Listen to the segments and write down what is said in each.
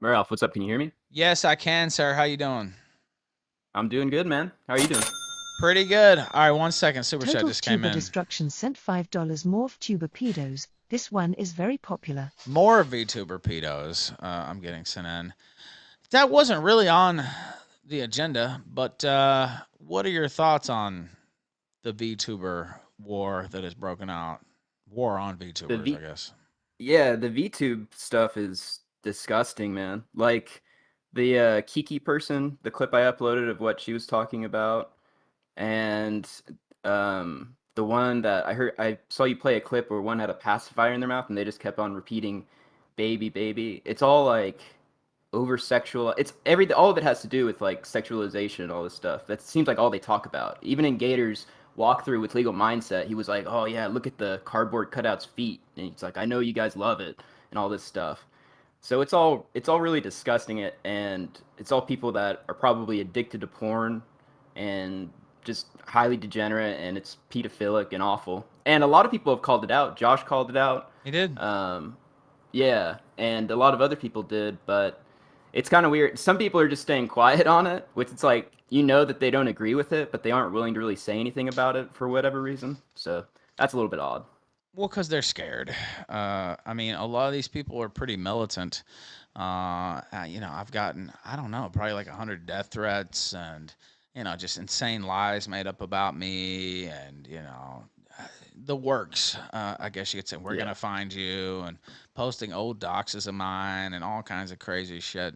Ralph, what's up? Can you hear me? Yes, I can, sir. How you doing? I'm doing good, man. How are you doing? Pretty good. All right, 1 second. Super chat Total just came Tuber in. Destruction sent $5 more tuber pedos. This one is very popular. More VTuber pedos. I'm getting sent in. That wasn't really on the agenda, but what are your thoughts on the VTuber war that has broken out? War on The VTubers, I V, guess. yeah, the VTube stuff is disgusting, man. Like the Kiki person, the clip I uploaded of what she was talking about, and the one that I saw you play a clip where one had a pacifier in their mouth and they just kept on repeating, "Baby, baby." It's all like over sexual. It's all of it has to do with like sexualization and all this stuff. That seems like all they talk about. Even in Gator's walkthrough with Legal Mindset, he was like, "Oh yeah, look at the cardboard cutouts feet," and he's like, "I know you guys love it," and all this stuff. So it's all really disgusting. And it's all people that are probably addicted to porn, and just highly degenerate, and it's pedophilic and awful. And a lot of people have called it out. Josh called it out. He did. Um, yeah, and a lot of other people did, but it's kind of weird. Some people are just staying quiet on it, which it's like that they don't agree with it, but they aren't willing to really say anything about it for whatever reason. So that's a little bit odd. Well, because they're scared. I mean, a lot of these people are pretty militant. I've gotten, I don't know, probably like 100 death threats and, just insane lies made up about me and, the works, I guess you could say. We're going Yeah. to find you and posting old doxes of mine and all kinds of crazy shit.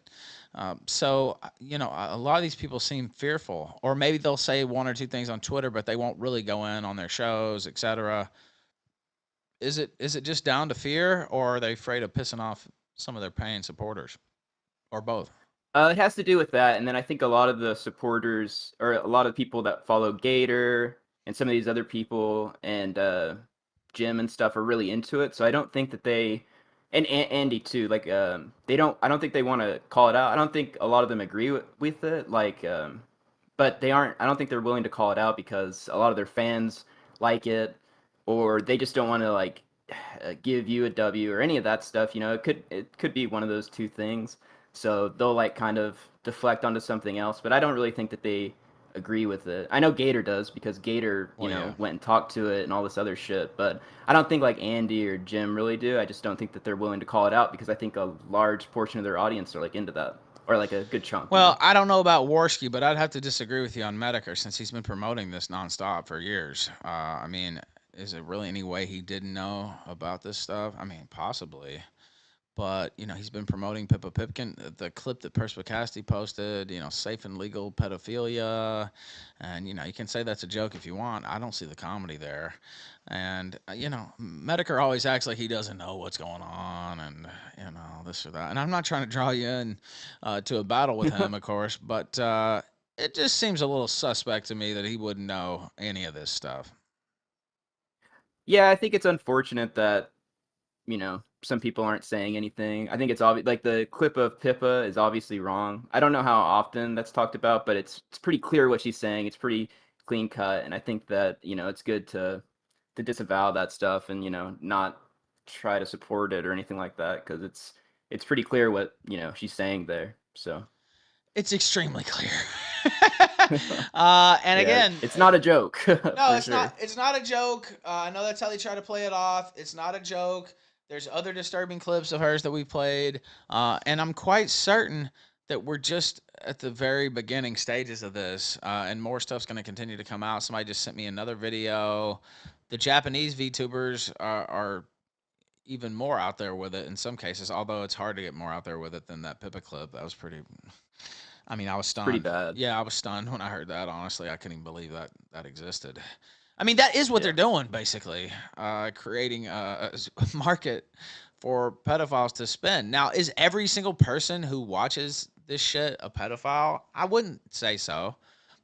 A lot of these people seem fearful. Or maybe they'll say one or two things on Twitter, but they won't really go in on their shows, etc. Is it just down to fear, or are they afraid of pissing off some of their paying supporters, or both? It has to do with that, and then I think a lot of the supporters, or a lot of people that follow Gator and some of these other people and Jim and stuff, are really into it. So I don't think that they, and Andy too, like they don't. I don't think they want to call it out. I don't think a lot of them agree with it. Like, but they aren't. I don't think they're willing to call it out because a lot of their fans like it, or they just don't want to like give you a W or any of that stuff. It could be one of those two things. So they'll like kind of deflect onto something else, but I don't really think that they agree with it. I know Gator does because Gator, Well, yeah. went and talked to it and all this other shit, but I don't think like Andy or Jim really do. I just don't think that they're willing to call it out because I think a large portion of their audience are like into that, or like a good chunk. Well, I don't know about Warski, but I'd have to disagree with you on Medicare since he's been promoting this nonstop for years. I mean, is it really any way he didn't know about this stuff? I mean, possibly. But he's been promoting Pippa Pipkin, the clip that Perspicasti posted. Safe and legal pedophilia, and you can say that's a joke if you want. I don't see the comedy there, and Medicare always acts like he doesn't know what's going on, and this or that. And I'm not trying to draw you in to a battle with him, of course, but it just seems a little suspect to me that he wouldn't know any of this stuff. Yeah, I think it's unfortunate that some people aren't saying anything. I think it's obvious. Like the clip of Pippa is obviously wrong. I don't know how often that's talked about, but it's pretty clear what she's saying. It's pretty clean cut, and I think that it's good to disavow that stuff and not try to support it or anything like that because it's pretty clear what she's saying there. So It's extremely clear. And yeah, again, it's not a joke no, for it's not. sure. It's not a joke. I know that's how they try to play it off. It's not a joke. There's other disturbing clips of hers that we played, and I'm quite certain that we're just at the very beginning stages of this, and more stuff's going to continue to come out. Somebody just sent me another video. The Japanese VTubers are even more out there with it in some cases, although it's hard to get more out there with it than that Pippa clip. That was pretty. I mean, I was It's pretty stunned. bad. Yeah, I was stunned when I heard that. Honestly, I couldn't even believe that existed. I mean, that is what they're Yeah. doing, basically, creating a market for pedophiles to spend. Now, is every single person who watches this shit a pedophile? I wouldn't say so,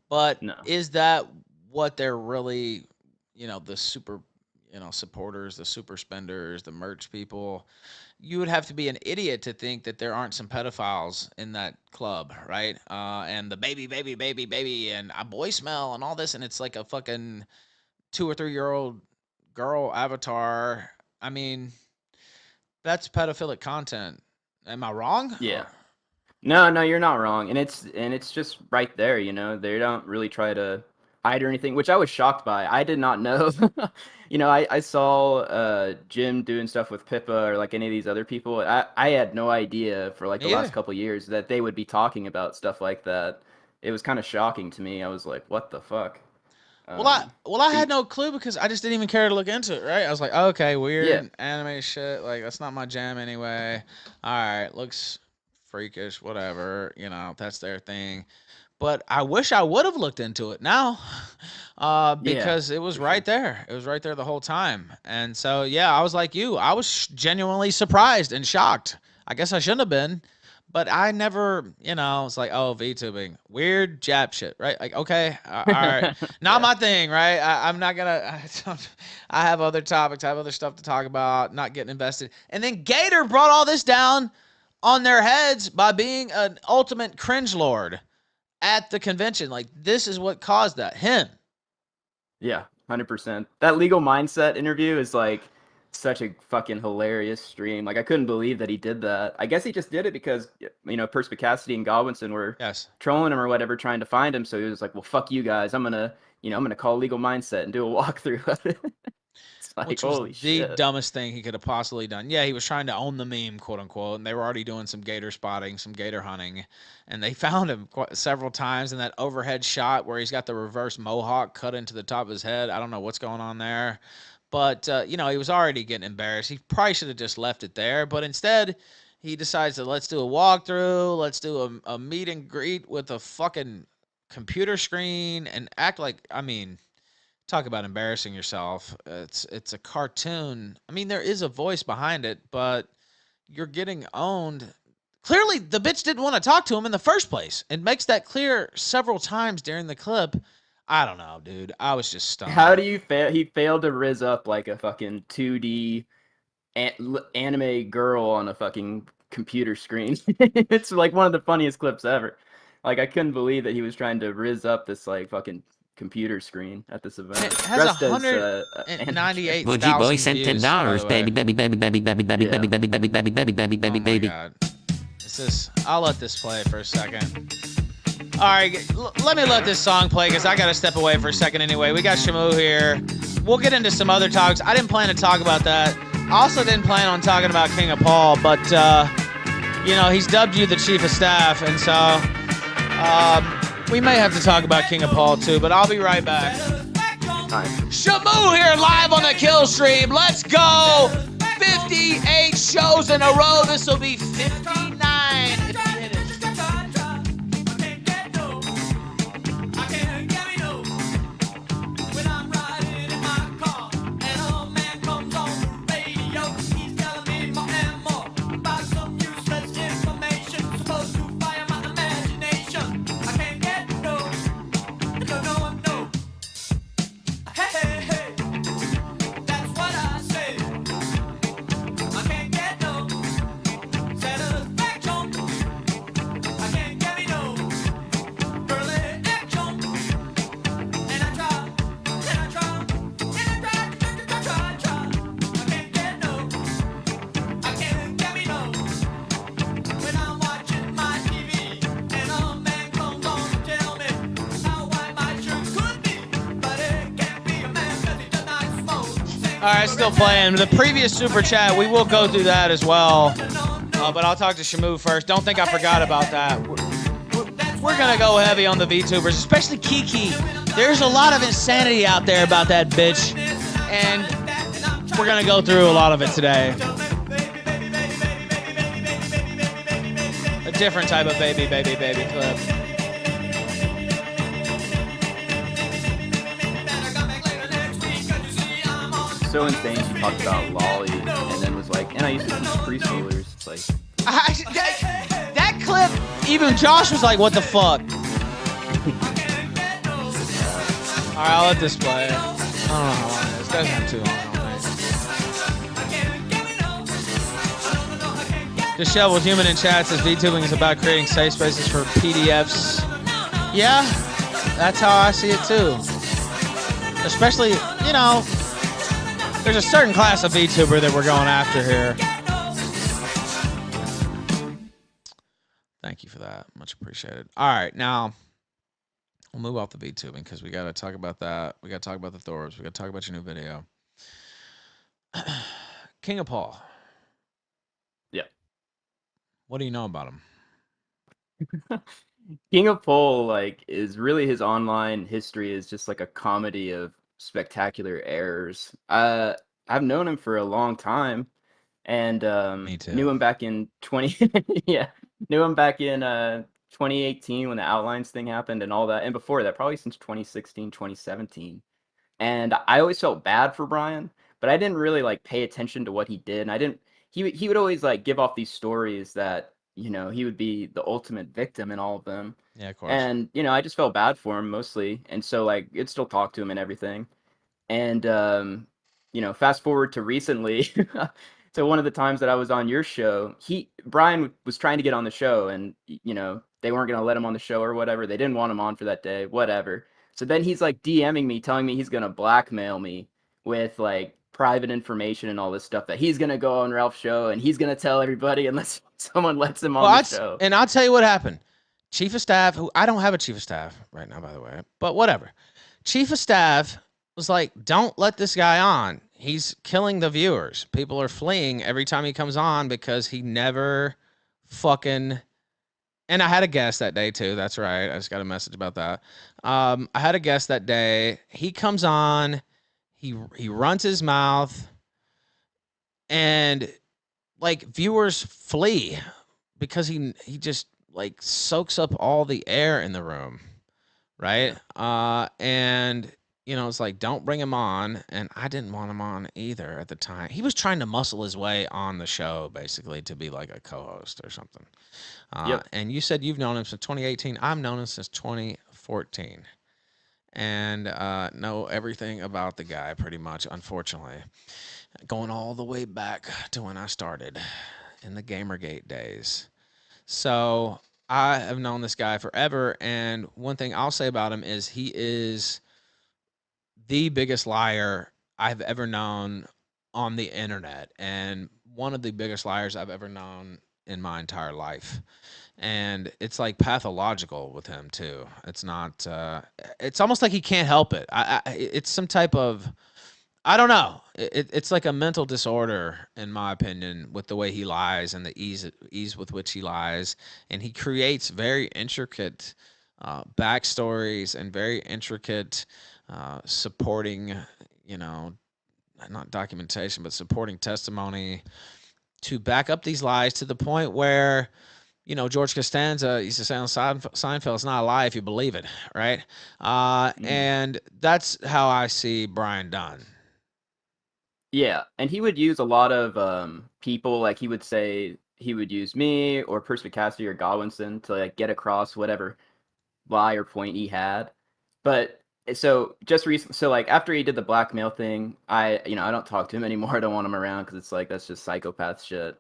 but No. is that what they're really, the super, supporters, the super spenders, the merch people? You would have to be an idiot to think that there aren't some pedophiles in that club, right? And the baby, baby, baby, baby, and a boy smell and all this, and it's like a fucking 2 or 3 year old girl avatar. I mean, that's pedophilic content. Am I wrong? Yeah. Or No, you're not wrong, and it's just right there. You know, they don't really try to hide or anything, which I was shocked by. I did not know. You know, I saw Jim doing stuff with Pippa or like any of these other people. I had no idea for like the Me last either. couple years that they would be talking about stuff like that. It was kind of shocking to me. I was like, what the fuck? Well, I But had no clue because I just didn't even care to look into it. Right? I was like, okay, yeah, weird anime shit. Like that's not my jam anyway. All right, looks freakish, whatever. You know, that's their thing. But I wish I would have looked into it now, yeah, because it was for right sure. there. It was right there the whole time. And so, yeah, I was like you. I was genuinely surprised and shocked. I guess I shouldn't have been, but I never, it's like, oh, VTubing, weird Jap shit, right? Like, okay, all right, not Yeah. my thing, right? I'm not gonna. I have other topics. I have other stuff to talk about. Not getting invested. And then Gator brought all this down on their heads by being an ultimate cringe lord at the convention. Like this is what caused that. Him. Yeah, 100%. That legal mindset interview is like such a fucking hilarious stream. Like I couldn't believe that he did that. I guess he just did it because you know Perspicacity and Godwinson were Yes. trolling him or whatever, trying to find him. So he was like, "Well, fuck you guys. I'm gonna call legal mindset and do a walkthrough of it." It's like, Which was holy the shit. dumbest thing he could have possibly done. Yeah, he was trying to own the meme, quote unquote, and they were already doing some gator spotting, some gator hunting, and they found him several times in that overhead shot where he's got the reverse mohawk cut into the top of his head. I don't know what's going on there, but he was already getting embarrassed. He probably should have just left it there, but instead he decides to let's do a walkthrough, let's do a meet and greet with a fucking computer screen, and act like, I mean, talk about embarrassing yourself. It's a cartoon. I mean, there is a voice behind it, but you're getting owned. Clearly, the bitch didn't want to talk to him in the first place. It makes that clear several times during the clip. I don't know, dude. I was just How stunned. do you fail? He failed to riz up like a fucking 2D anime girl on a fucking computer screen. It's like one of the funniest clips ever. Like I couldn't believe that he was trying to riz up this like fucking computer screen at this And it event, has dressed as hundred and anime ninety-eight character. Bougie boy thousand sent ten views, by dollars, the baby, way. baby, baby, baby, baby, baby, Yeah. baby, baby, baby, baby, baby, baby, Oh baby, my baby. god. I'll let this play for a second. All right, let me let this song play because I got to step away for a second anyway. We got Shamoo here. We'll get into some other topics. I didn't plan to talk about that. I also didn't plan on talking about KingofPol, but, he's dubbed you the chief of staff, and so we may have to talk about KingofPol too, but I'll be right back. Time. Shamoo here live on the Killstream. Let's go. 58 shows in a row. This will be 59 if you hit it. All right, still playing. The previous super chat, we will go through that as well. But I'll talk to Shamoo first. Don't think I forgot about that. We're going to go heavy on the VTubers, especially Kiki. There's a lot of insanity out there about that bitch. And we're going to go through a lot of it today. A different type of baby clip. So insane. She talked about Lolly and then was like, and I used to teach preschoolers. It's like, That clip, even Josh was like, what the fuck? All right, I'll let this play. I don't know how long it is. It doesn't have too long. Disheveled Human in chat says VTubing is about creating safe spaces for PDFs. Yeah, that's how I see it too. Especially, there's a certain class of VTuber that we're going after here. Thank you for that. Much appreciated. All right, now we'll move off the VTubing because we got to talk about that. We got to talk about the Thorps. We got to talk about your new video. KingofPol. Yeah. What do you know about him? KingofPol, like, is really his online history is just like a comedy of spectacular errors. I've known him for a long time, and Me too. knew him back in 20 yeah, knew him back in 2018 when the outlines thing happened and all that, and before that, probably since 2016, 2017. And I always felt bad for Brian, but I didn't really like pay attention to what he did. And I didn't. He would always like give off these stories that he would be the ultimate victim in all of them. Yeah, of course. And I just felt bad for him mostly. And so like I'd still talk to him and everything. And fast forward to recently, to one of the times that I was on your show, Brian was trying to get on the show, and they weren't gonna let him on the show or whatever. They didn't want him on for that day, whatever. So then he's like DMing me, telling me he's gonna blackmail me with like private information and all this stuff that he's gonna go on Ralph's show and he's gonna tell everybody unless someone lets him on the show. And I'll tell you what happened. Chief of Staff, who I don't have a Chief of Staff right now, by the way, but whatever. Chief of Staff was like, don't let this guy on. He's killing the viewers. People are fleeing every time he comes on because he never fucking. And I had a guest that day too. That's right. I just got a message about that. I had a guest that day. He comes on. He runs his mouth, and like viewers flee because he just like soaks up all the air in the room, right? And it's like, don't bring him on, and I didn't want him on either at the time. He was trying to muscle his way on the show basically to be like a co-host or something. Yep. And you said you've known him since 2018. I've known him since 2014, and know everything about the guy pretty much, unfortunately, going all the way back to when I started in the Gamergate days. So I have known this guy forever, and one thing I'll say about him is he is the biggest liar I've ever known on the internet, and one of the biggest liars I've ever known in my entire life. And it's like pathological with him too. It's not. It's almost like he can't help it. It's some type of. I don't know. It's like a mental disorder, in my opinion, with the way he lies and the ease with which he lies, and he creates very intricate backstories and very intricate supporting, not documentation, but supporting testimony to back up these lies to the point where, George Costanza used to say on Seinfeld, it's not a lie if you believe it, right? And that's how I see Brian Dunn. Yeah, and he would use a lot of people, like he would say he would use me or Perspicacity or Godwinson to like get across whatever lie or point he had. But so just recently, so like after he did the blackmail thing, I don't talk to him anymore. I don't want him around because it's like that's just psychopath shit.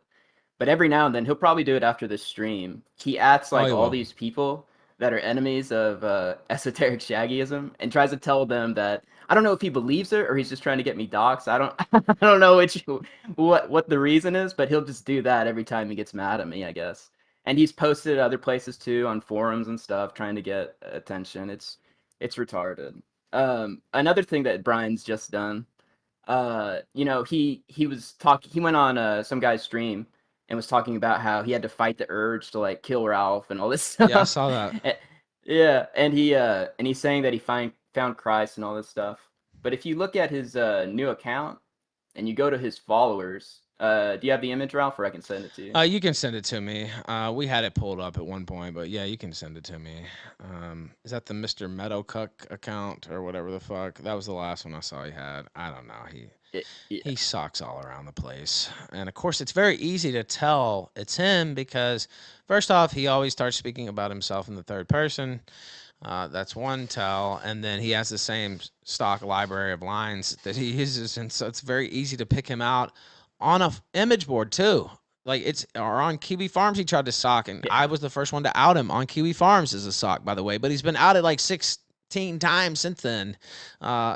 But every now and then he'll probably do it after this stream. He acts like all these people that are enemies of esoteric shaggyism and tries to tell them that I don't know if he believes it or he's just trying to get me doxxed. I don't know what the reason is, but he'll just do that every time he gets mad at me, I guess. And he's posted other places too, on forums and stuff, trying to get attention. It's retarded. Another thing that Brian's just done, he was talking. He went on some guy's stream and was talking about how he had to fight the urge to like kill Ralph and all this stuff. Yeah, I saw that. Yeah, and he's saying that he found Christ and all this stuff. But if you look at his new account and you go to his followers, do you have the image, Ralph, or I can send it to you? You can send it to me. We had it pulled up at one point, but yeah, you can send it to me. Is that the Mr. Meadowcuck account or whatever the fuck? That was the last one I saw he had. I don't know. He sucks all around the place. And of course, it's very easy to tell it's him because, first off, he always starts speaking about himself in the third person. That's one tell. And then he has the same stock library of lines that he uses. And so it's very easy to pick him out on a image board, too. Like or on Kiwi Farms, he tried to sock. And I was the first one to out him on Kiwi Farms as a sock, by the way. But he's been outed like 16 times since then,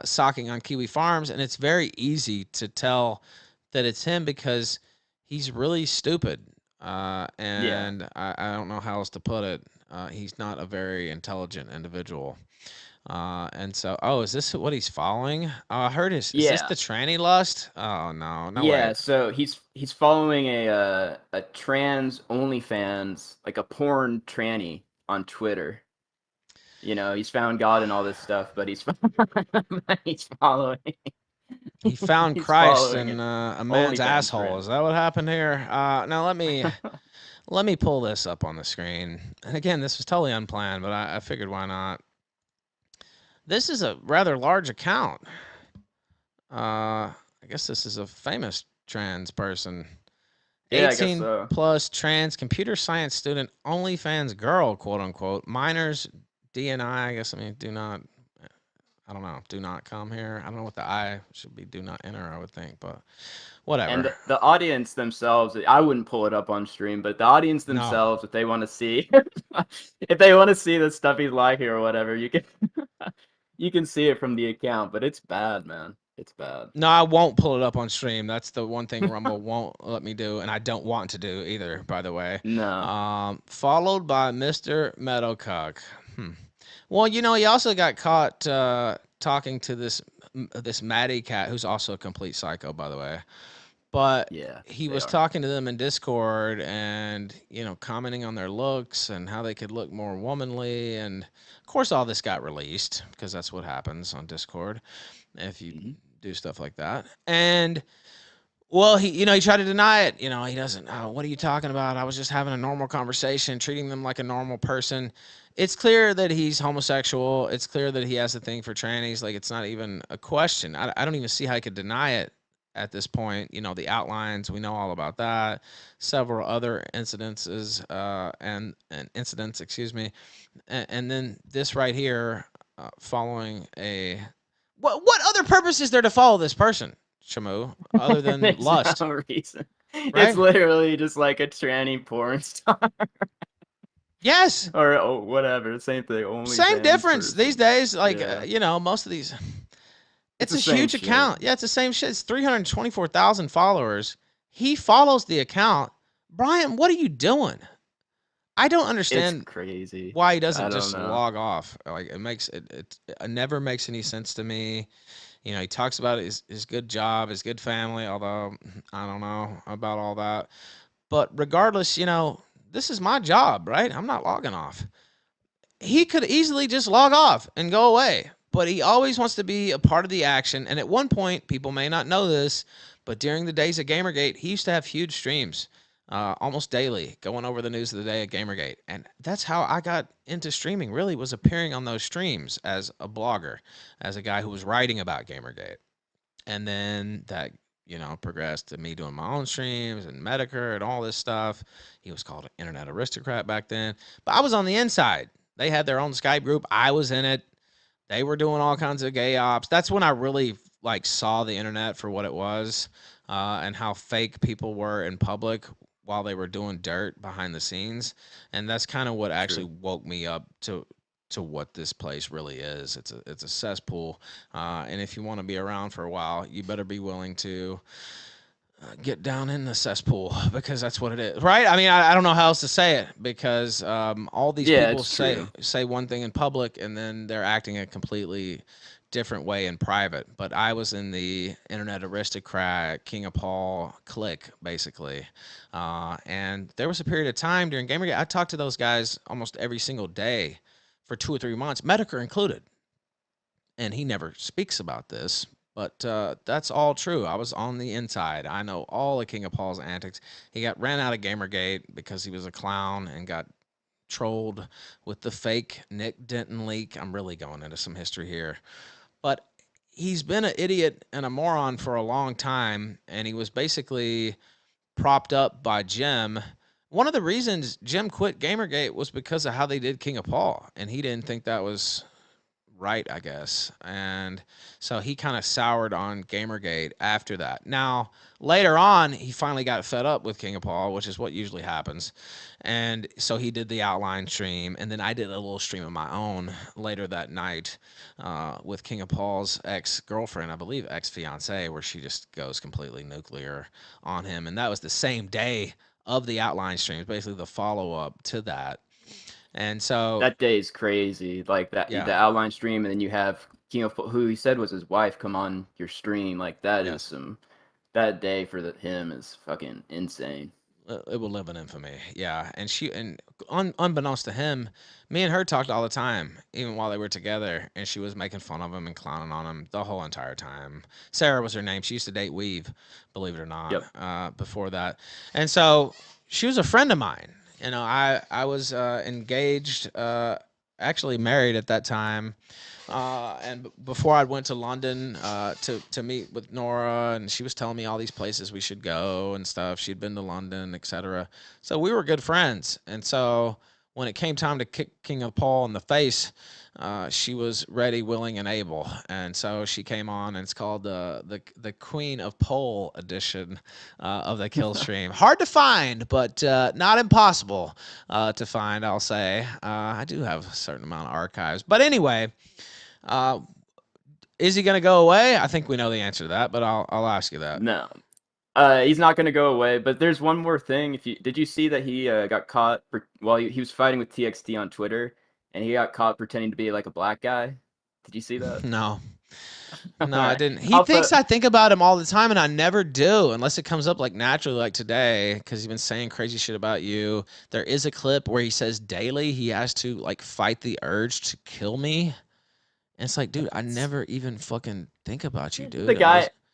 socking on Kiwi Farms, and it's very easy to tell that it's him because he's really stupid and I don't know how else to put it. He's not a very intelligent individual. And so, oh, is this what he's following? I heard is this Yeah. the tranny lust? Oh no, no Yeah, way. so he's following a trans OnlyFans, like a porn tranny on Twitter. You know, he's found God and all this stuff, but he's he's following He found he's Christ following in an a man's OnlyFans asshole. trend. Is that what happened here? Now let me pull this up on the screen. And again, this was totally unplanned, but I figured why not. This is a rather large account. I guess this is a famous trans person. Yeah, I guess 18 so. plus trans computer science student, OnlyFans girl, quote unquote. Minors, DNI, I guess, I mean, do not, I don't know, do not come here. I don't know what the I should be, do not enter, I would think, but And whatever. the audience themselves, I wouldn't pull it up on stream, but the audience No. themselves, if they want to see, if they want to see the stuff he's liking or whatever, you can, you can see it from the account. But it's bad, man. It's bad. No, I won't pull it up on stream. That's the one thing Rumble won't let me do, and I don't want to do either, by the way. No. Followed by Mr. Meadowcock. Well, you know, he also got caught talking to this Maddie cat, who's also a complete psycho, by the way. But Yeah, he they was are. talking to them in Discord and, you know, commenting on their looks and how they could look more womanly. And of course, all this got released because that's what happens on Discord if you do stuff like that. And well, he, you know, he tried to deny it. You know, he doesn't. Oh, what are you talking about? I was just having a normal conversation, treating them like a normal person. It's clear that he's homosexual. It's clear that he has a thing for trannies. Like, it's not even a question. I don't even see how he could deny it at this point. You know, the outlines, we know all about that. Several other incidences and incidents, excuse me, and then this right here, following a what other purpose is there to follow this person, Shamoo, other than There's lust, no reason. It's right? literally just like a tranny porn star Yes. or whatever. Same thing. Same OnlyFans difference these person. days. Like, Yeah, you know, most of these, it's it's the a same huge shit. account. Yeah, it's the same shit. It's 324,000 followers. He follows the account. Brian, what are you doing? I don't It's understand crazy. why he I doesn't don't just know. log off. Like, it never makes any sense to me. You know, he talks about his good job, his good family, although I don't know about all that. But regardless, you know, this is my job, right? I'm not logging off. He could easily just log off and go away, but he always wants to be a part of the action. And at one point, people may not know this, but during the days of Gamergate, he used to have huge streams, almost daily, going over the news of the day at Gamergate. And that's how I got into streaming, really, was appearing on those streams as a blogger, as a guy who was writing about Gamergate. And then that, you know, progressed to me doing my own streams and Medicare and all this stuff. He was called an internet aristocrat back then, but I was on the inside. They had their own Skype group. I was in it. They were doing all kinds of gay ops. That's when I really like saw the internet for what it was, and how fake people were in public while they were doing dirt behind the scenes. And that's kind of what actually True. woke me up to what this place really is. It's a cesspool, and if you want to be around for a while, you better be willing to get down in the cesspool because that's what it is, right? I mean, I don't know how else to say it because all these Yeah, people it's true. say one thing in public and then they're acting a completely different way in private. But I was in the internet aristocrat KingofPol clique basically, and there was a period of time during Gamergate I talked to those guys almost every single day for 2 or 3 months, Medicare included, and he never speaks about this, but that's all true. I was on the inside. I know all of King of Paul's antics. He got ran out of Gamergate because he was a clown and got trolled with the fake Nick Denton leak. I'm really going into some history here, but he's been an idiot and a moron for a long time, and he was basically propped up by Jim. One of the reasons Jim quit Gamergate was because of how they did King of Paul, and he didn't think that was right, I guess. And so he kind of soured on Gamergate after that. Now, later on, he finally got fed up with King of Paul, which is what usually happens. And so he did the outline stream. And then I did a little stream of my own later that night with King of Paul's ex girlfriend, I believe ex fiance, where she just goes completely nuclear on him. And that was the same day of the outline streams, basically the follow up to that. And so That day is crazy. Like that, yeah, the outline stream, and then you have KingofPol, who he said was his wife, come on your stream. Like that is yes. some. That day for him is fucking insane. It will live in infamy. Yeah, and unbeknownst to him, me and her talked all the time, even while they were together, and she was making fun of him and clowning on him the whole entire time. Sarah was her name. She used to date Weave, believe it or not. Yep. Before that, and so she was a friend of mine. You know, I was engaged, actually married at that time. And before I went to London to meet with Nora, and she was telling me all these places we should go and stuff. She'd been to London, etc. So we were good friends. And so when it came time to kick KingofPol in the face, she was ready, willing, and able. And so she came on, and it's called the Queen of Pole edition of the Killstream. Hard to find, but not impossible to find, I'll say. I do have a certain amount of archives. But anyway, is he going to go away? I think we know the answer to that, but I'll ask you that. No. He's not going to go away. But there's one more thing. Did you see that he got caught while he was fighting with TXT on Twitter, and he got caught pretending to be like a black guy? Did you see that? No. No, Right. I didn't. He thinks I think about him all the time, and I never do, unless it comes up like naturally, like today, because he's been saying crazy shit about you. There is a clip where he says daily he has to like fight the urge to kill me. And it's like, dude, I never even fucking think about you, dude.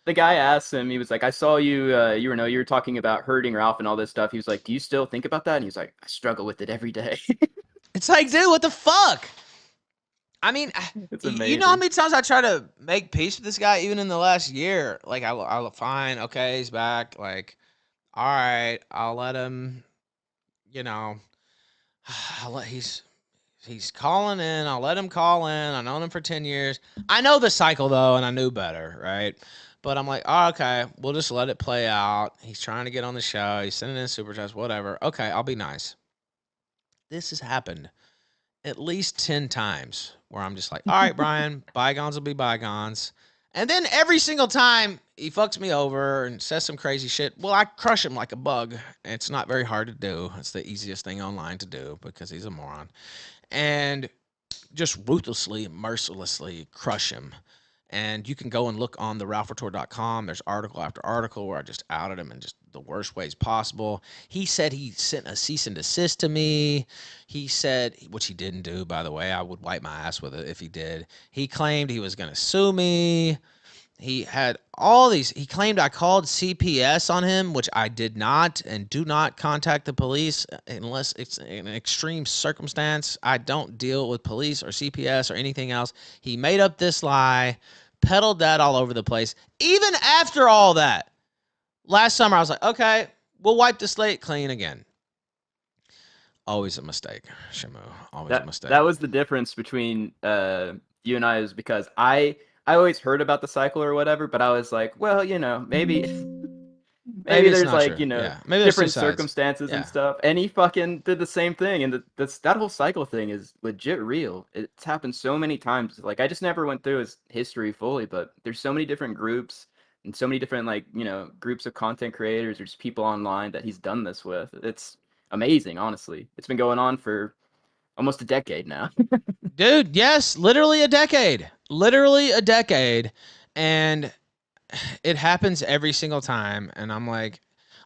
The guy asked him, he was like, I saw you, you were talking about hurting Ralph and all this stuff. He was like, do you still think about that? And he's like, I struggle with it every day. It's like, dude, what the fuck? I mean, It's you know amazing. how many times I try to make peace with this guy, even in the last year? Like, I'll fine, okay, he's back. Like, all right, I'll let him, you know, he's calling in. I'll let him call in. I've known him for 10 years. I know the cycle, though, and I knew better, right? But I'm like, oh, okay, we'll just let it play out. He's trying to get on the show. He's sending in super chats, whatever. Okay, I'll be nice. This has happened at least 10 times where I'm just like, all right, Brian, bygones will be bygones. And then every single time he fucks me over and says some crazy shit, well, I crush him like a bug. It's not very hard to do. It's the easiest thing online to do because he's a moron. And just ruthlessly, mercilessly crush him. And you can go and look on the ralphretort.com. There's article after article where I just outed him in just the worst ways possible. He said he sent a cease and desist to me. He said, which he didn't do, by the way. I would wipe my ass with it if he did. He claimed he was going to sue me. He had all these. He claimed I called CPS on him, which I did not, and do not contact the police unless it's an extreme circumstance. I don't deal with police or CPS or anything else. He made up this lie, peddled that all over the place. Even after all that, last summer I was like, okay, we'll wipe the slate clean again. Always a mistake, Shamoo. Always a mistake. That was the difference between you and I, is because I always heard about the cycle or whatever, but I was like, well, you know, maybe there's like, you know, yeah. Maybe different circumstances and stuff. And he fucking did the same thing. And that whole cycle thing is legit real. It's happened so many times. Like, I just never went through his history fully, but there's so many different groups and so many different, like, you know, groups of content creators or just people online that he's done this with. It's amazing, honestly. It's been going on for almost a decade now. Dude, yes, literally a decade. And it happens every single time. And I'm like,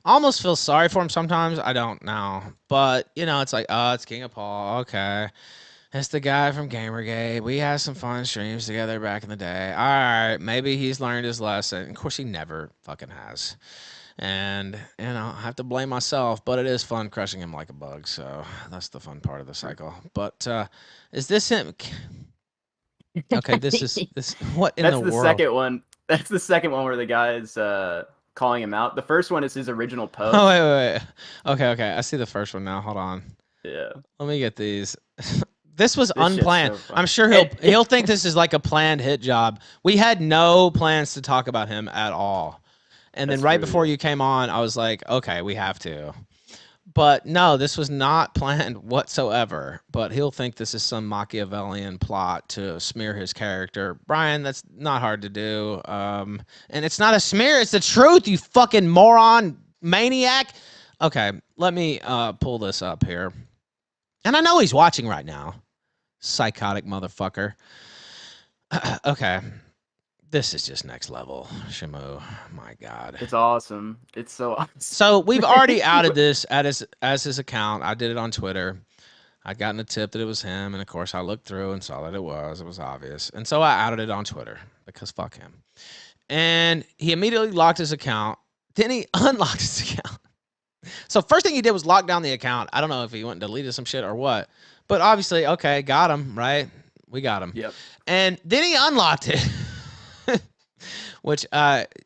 I almost feel sorry for him sometimes. I don't know. But, you know, it's like, oh, it's KingofPol. Okay. It's the guy from Gamergate. We had some fun streams together back in the day. All right. Maybe he's learned his lesson. Of course, he never fucking has. And, you know, I have to blame myself, but it is fun crushing him like a bug. So that's the fun part of the cycle. But is this him? Okay, this what in the world? That's the second one. That's the second one where the guy is calling him out. The first one is his original post. Oh, wait. Okay. I see the first one now. Hold on. Yeah. Let me get these. This was unplanned. So I'm sure he'll think this is like a planned hit job. We had no plans to talk about him at all. And then right before you came on, I was like, okay, we have to. But no, this was not planned whatsoever. But he'll think this is some Machiavellian plot to smear his character. Brian, that's not hard to do. And it's not a smear. It's the truth, you fucking moron maniac. Okay, let me pull this up here. And I know he's watching right now. Psychotic motherfucker. Okay. This is just next level, Shamoo. My God. It's awesome. It's so awesome. So we've already outed this as his account. I did it on Twitter. I'd gotten a tip that it was him, and of course I looked through and saw that it was. It was obvious. And so I outed it on Twitter because fuck him. And he immediately locked his account. Then he unlocked his account. So first thing he did was lock down the account. I don't know if he went and deleted some shit or what. But obviously, okay, got him, right? We got him. Yep. And then he unlocked it. Which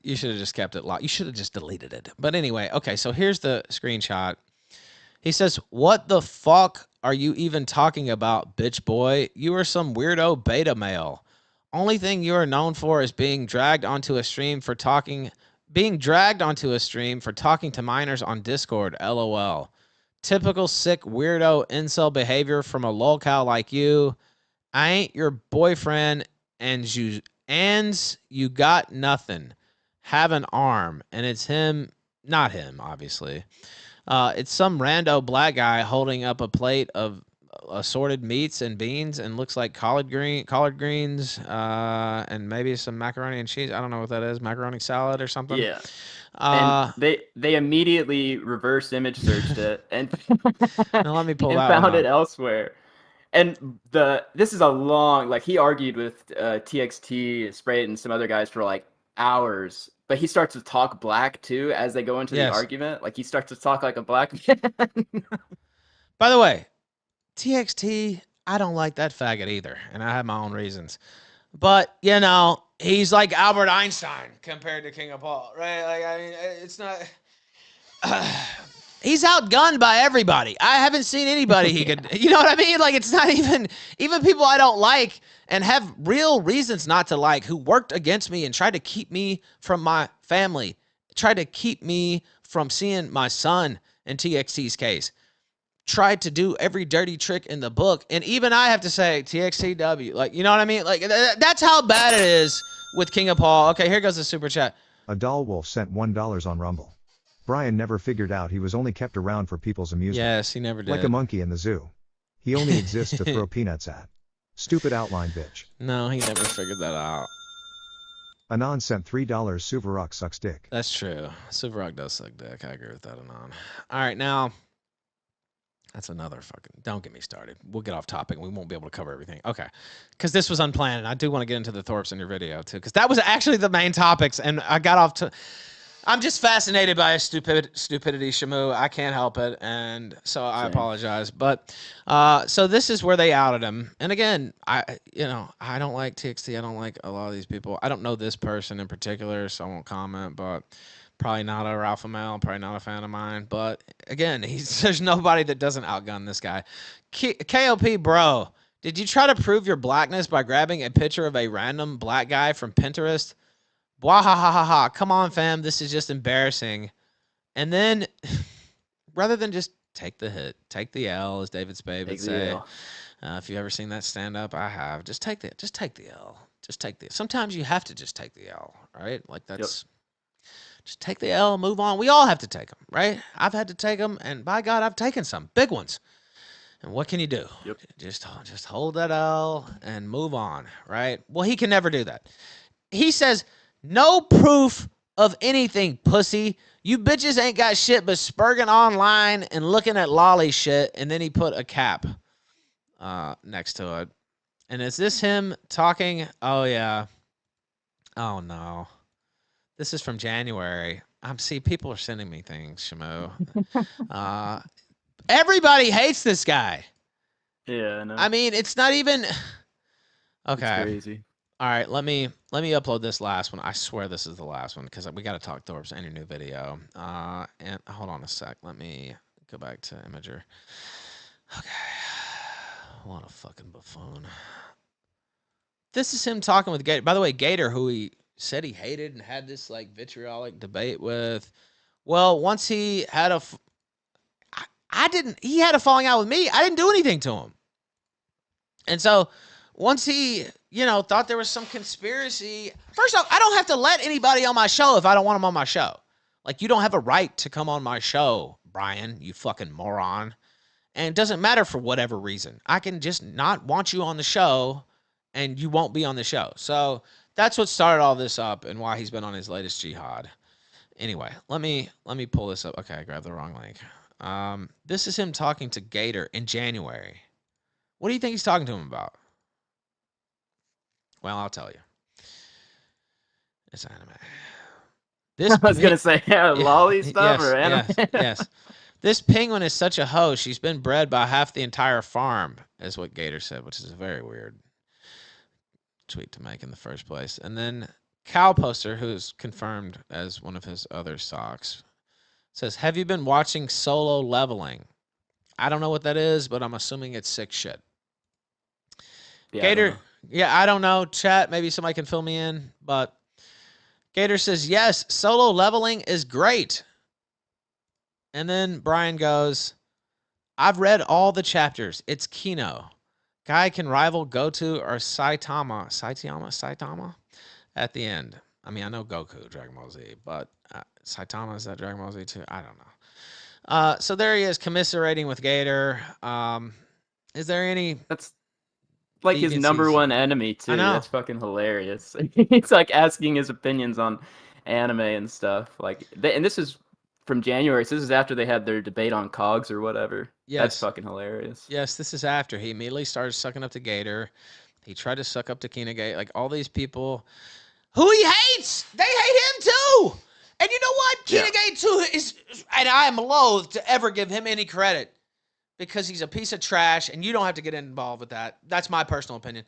you should have just kept it locked. You should have just deleted it. But anyway, okay, so here's the screenshot. He says, "What the fuck are you even talking about, bitch boy? You are some weirdo beta male. Only thing you are known for is being dragged onto a stream for talking to minors on Discord, LOL. Typical sick weirdo incel behavior from a lolcow like you. I ain't your boyfriend and you got nothing. Have an arm." And it's him, not him, obviously. It's some rando black guy holding up a plate of assorted meats and beans and looks like collard greens, and maybe some macaroni and cheese. I don't know what that is, macaroni salad or something. Yeah. And they immediately reverse image searched it and now let me pull and that found one it up. elsewhere. And this is a long, like, he argued with TXT, Sprayt, and some other guys for like hours. But he starts to talk black too as they go into the argument. Like, he starts to talk like a black man. By the way, TXT, I don't like that faggot either, and I have my own reasons. But you know, he's like Albert Einstein compared to KingofPol, right? Like, I mean, it's not. He's outgunned by everybody. I haven't seen anybody he could, you know what I mean? Like, it's not even people I don't like and have real reasons not to like, who worked against me and tried to keep me from my family, tried to keep me from seeing my son in TXT's case, tried to do every dirty trick in the book. And even I have to say, TXTW, like, you know what I mean? Like, that's how bad it is with KingofPol. Okay, here goes the super chat. A doll wolf sent $1 on Rumble. Brian never figured out he was only kept around for people's amusement. Yes, he never did. Like a monkey in the zoo. He only exists to throw peanuts at. Stupid outline bitch. No, he never figured that out. Anon sent $3. Suvarok sucks dick. That's true. Suvarok does suck dick. I agree with that, Anon. All right, now, that's another fucking... Don't get me started. We'll get off topic. We won't be able to cover everything. Okay. Because this was unplanned, and I do want to get into the Thorps in your video, too. Because that was actually the main topics, and I got off to... I'm just fascinated by his stupidity, Shamoo. I can't help it, and so I apologize. But so this is where they outed him. And again, I don't like TXT. I don't like a lot of these people. I don't know this person in particular, so I won't comment. But probably not a alpha male. Probably not a fan of mine. But again, there's nobody that doesn't outgun this guy. KOP, bro, did you try to prove your blackness by grabbing a picture of a random black guy from Pinterest? Wah ha ha ha ha. Come on, fam. This is just embarrassing. And then, rather than just take the hit, take the L, as David Spade would say. If you've ever seen that stand up, I have. Just take the L. Just take the. Sometimes you have to just take the L, right? Like that's. Just take the L, move on. We all have to take them, right? I've had to take them, and by God, I've taken some big ones. And what can you do? Yep. Just hold that L and move on, right? Well, he can never do that. He says, "No proof of anything, pussy. You bitches ain't got shit but spurging online and looking at lolly shit." And then he put a cap next to it. And is this him talking? Oh, yeah. Oh, no. This is from January. See, people are sending me things, Shamoo. Everybody hates this guy. Yeah, I know. I mean, it's not even... Okay. It's crazy. All right, let me upload this last one. I swear this is the last one because we got to talk Thorps in your new video. And hold on a sec. Let me go back to Imager. Okay. What a fucking buffoon. This is him talking with Gator. By the way, Gator, who he said he hated and had this like vitriolic debate with. Well, once he had he had a falling out with me. I didn't do anything to him. And so once he, thought there was some conspiracy. First off, I don't have to let anybody on my show if I don't want them on my show. Like, you don't have a right to come on my show, Brian, you fucking moron. And it doesn't matter for whatever reason. I can just not want you on the show and you won't be on the show. So that's what started all this up and why he's been on his latest jihad. Anyway, let me pull this up. Okay, I grabbed the wrong link. This is him talking to Gator in January. What do you think he's talking to him about? Well, I'll tell you. It's anime. This I was gonna say lolly stuff yes, or anime. yes. This penguin is such a hoe. She's been bred by half the entire farm, is what Gator said, which is a very weird tweet to make in the first place. And then Cal Poster, who's confirmed as one of his other socks, says, "Have you been watching Solo Leveling?" I don't know what that is, but I'm assuming it's sick shit. Yeah, Gator, I don't know. Chat, maybe somebody can fill me in, but Gator says, "Yes, Solo Leveling is great." And then Brian goes, "I've read all the chapters. It's Kino. Guy can rival Goku or Saitama at the end." I mean, I know Goku, Dragon Ball Z, but Saitama, is that Dragon Ball Z too? I don't know. So there he is commiserating with Gator. Is there any... That's like his number deviancies? one enemy too. I know. That's fucking hilarious. It's like asking his opinions on anime and stuff. Like, and this is from January. So this is after they had their debate on Cogs or whatever. Yes. That's fucking hilarious. Yes, this is after. He immediately started sucking up to Gator. He tried to suck up to Kinogate. Like, all these people who he hates, they hate him too. And you know what? Yeah. Kinogate too is, and I am loath to ever give him any credit because he's a piece of trash, and you don't have to get involved with that. That's my personal opinion.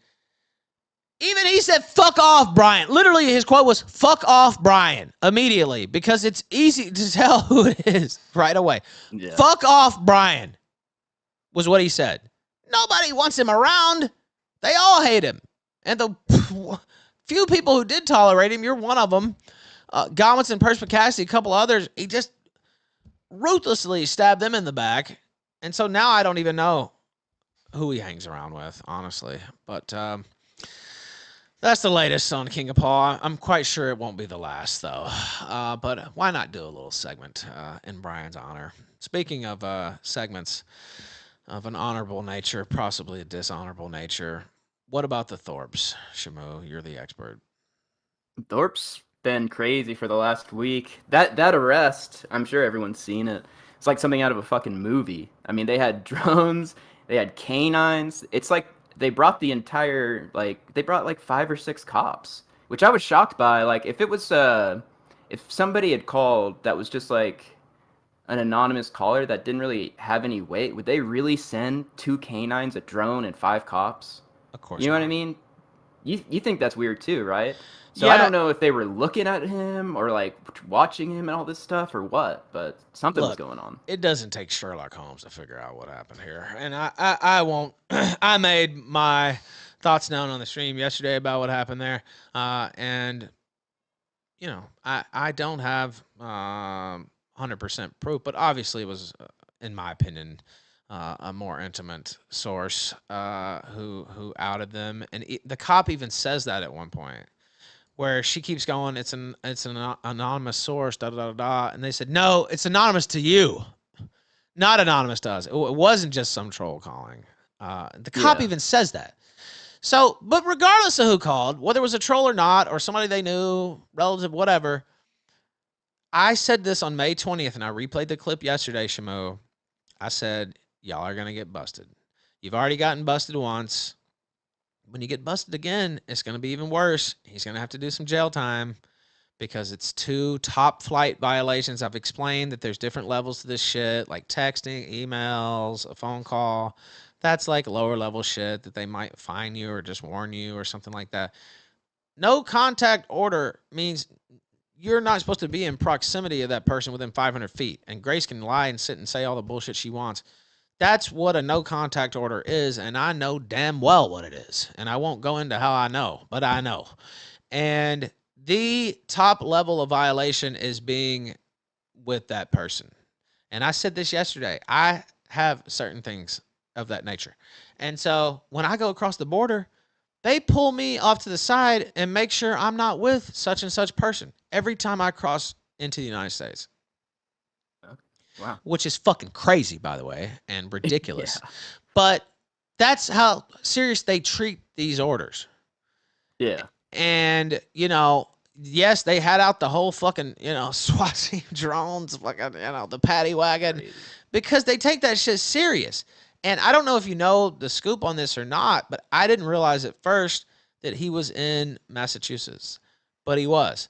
Even he said, "Fuck off, Brian." Literally, his quote was, "Fuck off, Brian," immediately, because it's easy to tell who it is right away. Yeah. "Fuck off, Brian," was what he said. Nobody wants him around. They all hate him. And the few people who did tolerate him, you're one of them. Godwinson, Perspicacity, a couple others, he just ruthlessly stabbed them in the back. And so now I don't even know who he hangs around with, honestly. But that's the latest on KingofPol. I'm quite sure it won't be the last, though. But why not do a little segment in Brian's honor? Speaking of segments of an honorable nature, possibly a dishonorable nature, what about the Thorps? Shamoo, you're the expert. Thorps been crazy for the last week. That arrest, I'm sure everyone's seen it. It's like something out of a fucking movie. I mean, they had drones, they had canines. It's like they brought the entire, like, they brought like 5 or 6 cops, which I was shocked by. Like, if it was if somebody had called that was just like an anonymous caller that didn't really have any weight, would they really send 2 canines, a drone, and 5 cops? Of course. You know not. what I mean? You think that's weird too, right? So Yeah. I don't know if they were looking at him or like watching him and all this stuff or what, but something was Look, going on. It doesn't take Sherlock Holmes to figure out what happened here. And I won't. I made my thoughts known on the stream yesterday about what happened there. And, you know, I don't have 100% proof, but obviously it was, in my opinion, a more intimate source who outed them. And the cop even says that at one point, where she keeps going, it's an anonymous source, da da da da, and they said, "No, it's anonymous to you, not anonymous to us. It wasn't just some troll calling." The cop Yeah. even says that. So, but regardless of who called, whether it was a troll or not, or somebody they knew, relative, whatever, I said this on May 20th, and I replayed the clip yesterday, Shamoo. I said, y'all are going to get busted. You've already gotten busted once. When you get busted again, it's going to be even worse. He's going to have to do some jail time because it's 2 top flight violations. I've explained that there's different levels to this shit, like texting, emails, a phone call. That's like lower level shit that they might fine you or just warn you or something like that. No contact order means you're not supposed to be in proximity of that person within 500 feet. And Grace can lie and sit and say all the bullshit she wants. That's what a no contact order is, and I know damn well what it is. And I won't go into how I know, but I know. And the top level of violation is being with that person. And I said this yesterday. I have certain things of that nature. And so when I go across the border, they pull me off to the side and make sure I'm not with such and such person every time I cross into the United States. Wow. which is fucking crazy, by the way, and ridiculous. Yeah. But that's how serious they treat these orders. Yeah. And, yes, they had out the whole fucking, SWAT team drones, fucking, the paddy wagon, Crazy. because they take that shit serious. And I don't know if you know the scoop on this or not, but I didn't realize at first that he was in Massachusetts, but he was.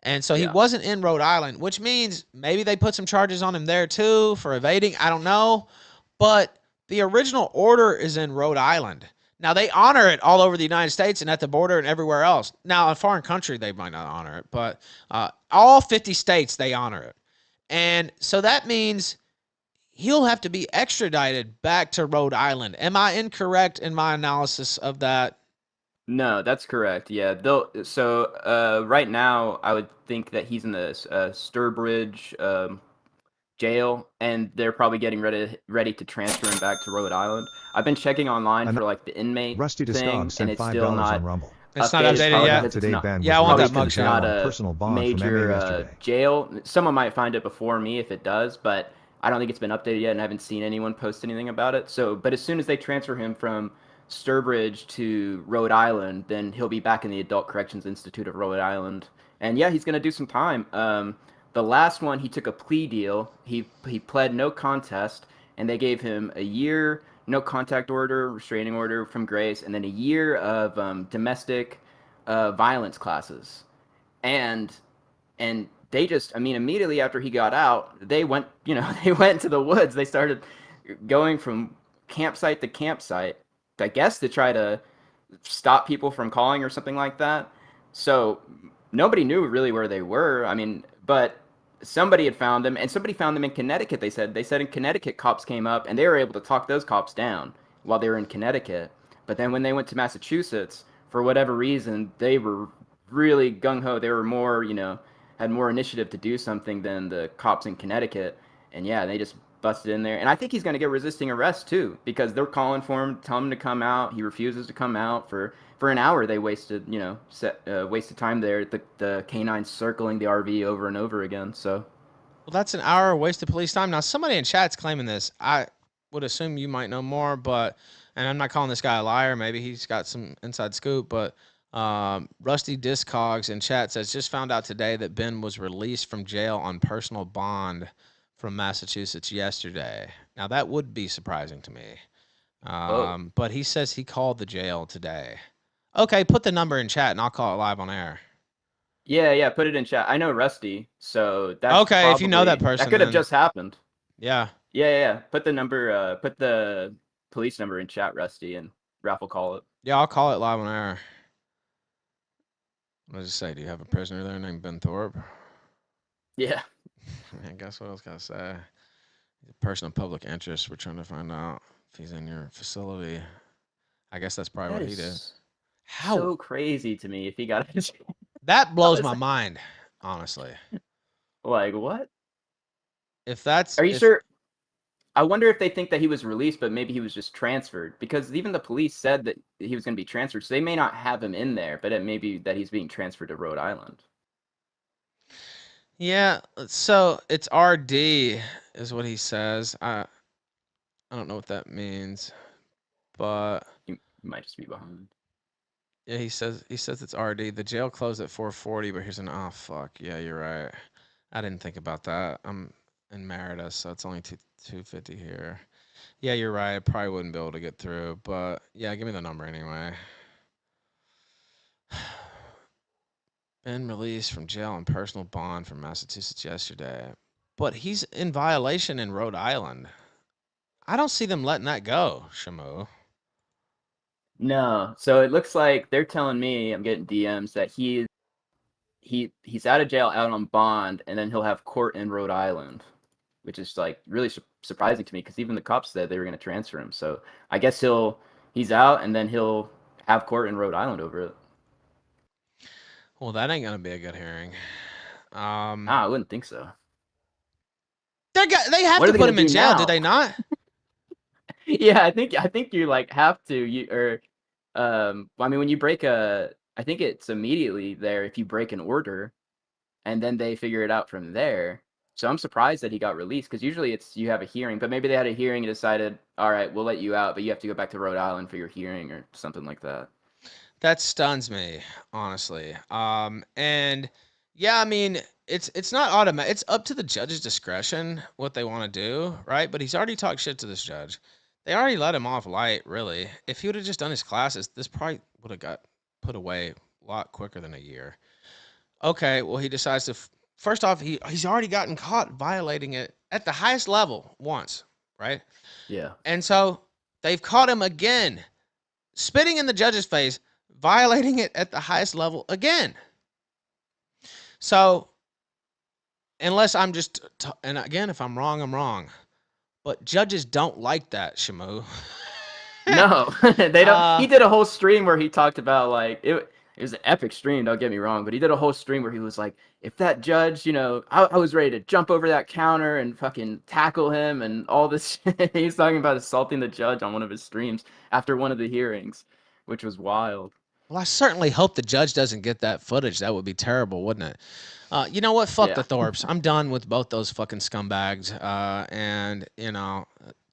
And so he Yeah. wasn't in Rhode Island, which means maybe they put some charges on him there too for evading. I don't know. But the original order is in Rhode Island. Now, they honor it all over the United States and at the border and everywhere else. Now, a foreign country, they might not honor it, but all 50 states, they honor it. And so that means he'll have to be extradited back to Rhode Island. Am I incorrect in my analysis of that? No, that's correct. Yeah, so right now, I would think that he's in the Sturbridge jail, and they're probably getting ready to transfer him back to Rhode Island. I've been checking online Ano- for like the inmate Rusty thing, Discog and sent it's $5 still not on Rumble. It's not updated, updated probably yet? because it's Today, not- Ben Yeah, I was want that released from it's jail not on a personal bond from MA major yesterday. jail. Someone might find it before me if it does, but I don't think it's been updated yet, and I haven't seen anyone post anything about it. So, but as soon as they transfer him from Sturbridge to Rhode Island, then he'll be back in the Adult Corrections Institute of Rhode Island. And yeah, he's gonna do some time. The last one, he took a plea deal. He pled no contest, and they gave him a year no contact order, restraining order from Grace, and then a year of domestic violence classes. And they just, I mean, immediately after he got out, they went, they went to the woods. They started going from campsite to campsite, I guess, to try to stop people from calling or something like that. So nobody knew really where they were. I mean, but somebody had found them, and somebody found them in Connecticut. They said in Connecticut, cops came up, and they were able to talk those cops down while they were in Connecticut. But then when they went to Massachusetts, for whatever reason, they were really gung ho. They were more, had more initiative to do something than the cops in Connecticut. And yeah, they just busted in there. And I think he's going to get resisting arrest too, because they're calling for him, telling him to come out. He refuses to come out. For an hour, they wasted, wasted time there. The canines circling the RV over and over again. So Well, that's an hour of wasted police time. Now, somebody in chat's claiming this. I would assume you might know more, and I'm not calling this guy a liar. Maybe he's got some inside scoop, but Rusty Discogs in chat says, just found out today that Ben was released from jail on personal bond from Massachusetts yesterday. Now, that would be surprising to me. But he says he called the jail today. Okay, put the number in chat and I'll call it live on air. yeah, put it in chat. I know Rusty, so that's Okay, if you know that probably- person, that could have then- just happened. Yeah. Yeah. Put the number, put the police number in chat, Rusty, and Ralph will call it. Yeah, I'll call it live on air. What does it say? Do you have a prisoner there named Ben Thorpe? Yeah. I guess what else gotta say? Person of public interest. We're trying to find out if he's in your facility. I guess that's probably That what he did. is How? so crazy to me if he got it. That blows is my that? mind, honestly. Like, what? If that's Are you if- sure? I wonder if they think that he was released, but maybe he was just transferred, because even the police said that he was going to be transferred, so they may not have him in there, but it may be that he's being transferred to Rhode Island. Yeah, so it's RD is what he says. I don't know what that means, but He might just be behind. yeah, he says it's RD. The jail closed at 4:40, but here's an oh fuck. Yeah, you're right. I didn't think about that. I'm in Merida, so it's only 250 here. Yeah, you're right. I probably wouldn't be able to get through, but yeah, give me the number anyway. Been released from jail on personal bond from Massachusetts yesterday, but he's in violation in Rhode Island. I don't see them letting that go, Shamoo. No, so it looks like they're telling me, I'm getting DMs, that he's out of jail, out on bond, and then he'll have court in Rhode Island, which is like really surprising to me, because even the cops said they were going to transfer him. So I guess he's out, and then he'll have court in Rhode Island over it. Well, that ain't gonna be a good hearing. I wouldn't think so. They have What to are they put gonna him in do jail, now? did they not? Yeah, I think you like have to, I mean, when you break I think it's immediately there if you break an order, and then they figure it out from there. So I'm surprised that he got released, because usually it's you have a hearing, but maybe they had a hearing and decided, all right, we'll let you out, but you have to go back to Rhode Island for your hearing or something like that. That stuns me, honestly. And yeah, I mean, it's not automatic. It's up to the judge's discretion what they want to do, right? But he's already talked shit to this judge. They already let him off light, really. If he would have just done his classes, this probably would have got put away a lot quicker than a year. Okay, well, he decides to. First off, he's already gotten caught violating it at the highest level once, right? Yeah. And so they've caught him again, spitting in the judge's face, violating it at the highest level again. So, unless I'm just, and again, if I'm wrong, I'm wrong. But judges don't like that, Shamoo. No, they don't. He did a whole stream where he talked about, like, it was an epic stream, don't get me wrong, but he did a whole stream where he was like, if that judge, I was ready to jump over that counter and fucking tackle him and all this shit. He's talking about assaulting the judge on one of his streams after one of the hearings, which was wild. Well, I certainly hope the judge doesn't get that footage. That would be terrible, wouldn't it? You know what? Fuck the Thorps. I'm done with both those fucking scumbags. And,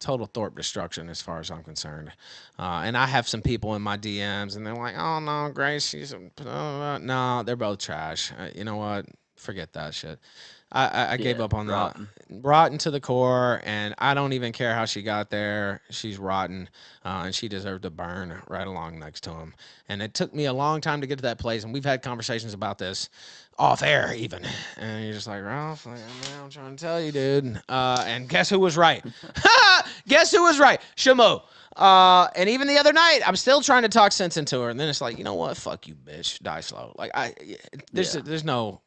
total Thorpe destruction as far as I'm concerned. And I have some people in my DMs, and they're like, oh, no, Grace, she's... No, they're both trash. You know what? Forget that shit. I gave up on rotten. Rotten to the core, and I don't even care how she got there. She's rotten, and she deserved to burn right along next to him. And it took me a long time to get to that place, and we've had conversations about this off air even. And you're just like, Ralph, man, I'm trying to tell you, dude. And guess who was right? Guess who was right? Shamoo. And even the other night, I'm still trying to talk sense into her, and then it's like, you know what? Fuck you, bitch. Die slow. Like there's no